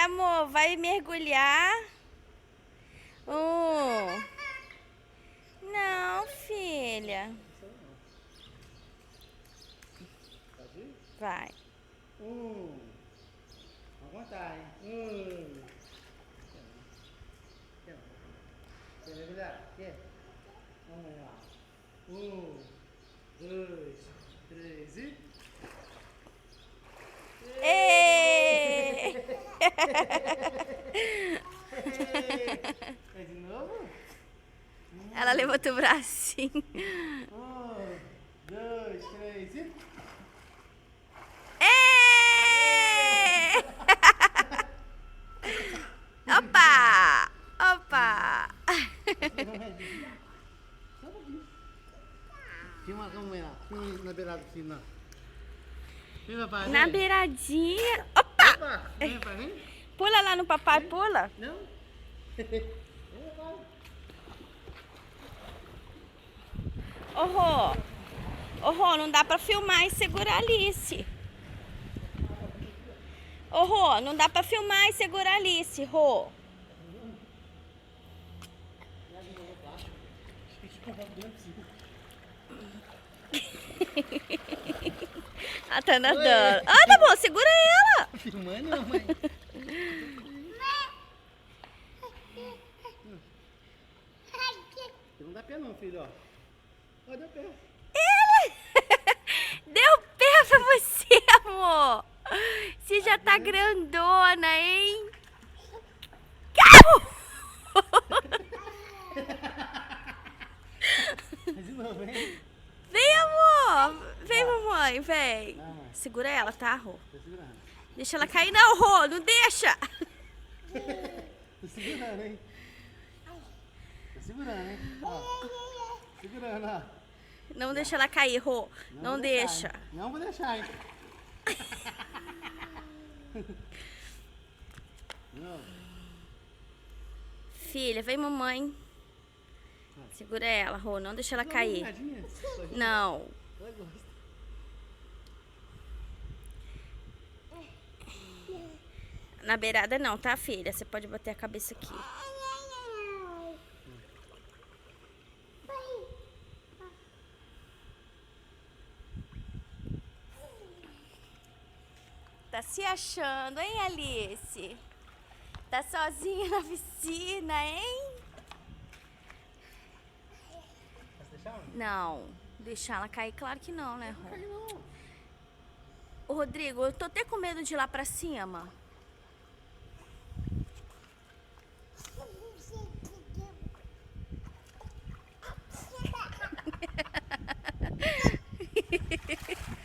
amor, vai mergulhar? Não, filha. Vai. Aguentar, hein? Quer mergulhar? Quer? Vamos lá. 2, 3 e... Ê! É de novo? Ela levantou o bracinho. 1, 2, 3 e... Ê! Opa! Opa! Filma como é lá. Filma na beirada da piscina. Vem, papai. Na beiradinha. Opa! Opa! Vem, papai, vem. Pula lá no papai, pula. Não? Vem, papai. Ô, Rô. Ô, Rô, não dá pra filmar e segurar a Alice. Ô, Rô, não dá pra filmar e segurar a Alice, Rô. Ela tá nadando. Ah, tá bom, segura ela. Filmando, mamãe? Não dá pé não, filho, ó. Ó, dá pé. Ela deu pé pra você, amor. Você já tá grandona, hein? De novo, hein? Vem, amor. Vem, mamãe, vem. Não, mãe. Segura ela, tá, Rô? Tô segurando. Deixa ela cair, não, Rô. Não deixa. Tô segurando, hein? Tô segurando, hein? Ó. Segurando, ó. Não deixa ela cair, Rô. Não vou deixa. Deixar, hein? Não vou deixar, hein? Não. Filha, vem, mamãe. Segura ela, Rô. Não deixa ela cair. Não. Ela gosta. Na beirada não, tá, filha? Você pode bater a cabeça aqui. Tá se achando, hein, Alice? Tá sozinha na piscina, hein? Posso deixar? Não. Deixar ela cair? Claro que não, né, Rô? Ô, Rodrigo, eu tô até com medo de ir lá pra cima.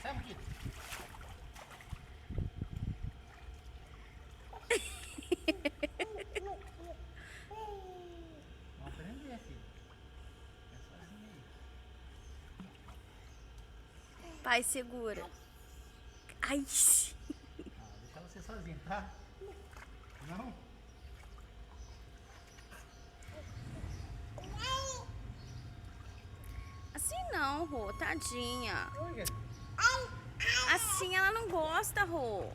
Sabe o que? Vamos aprender, filho. É sozinho aí. Pai, segura. Ai. Deixa ela ser sozinha, tá? Não? Assim não, Rô. Tadinha. Olha. Assim ela não gosta, Rô.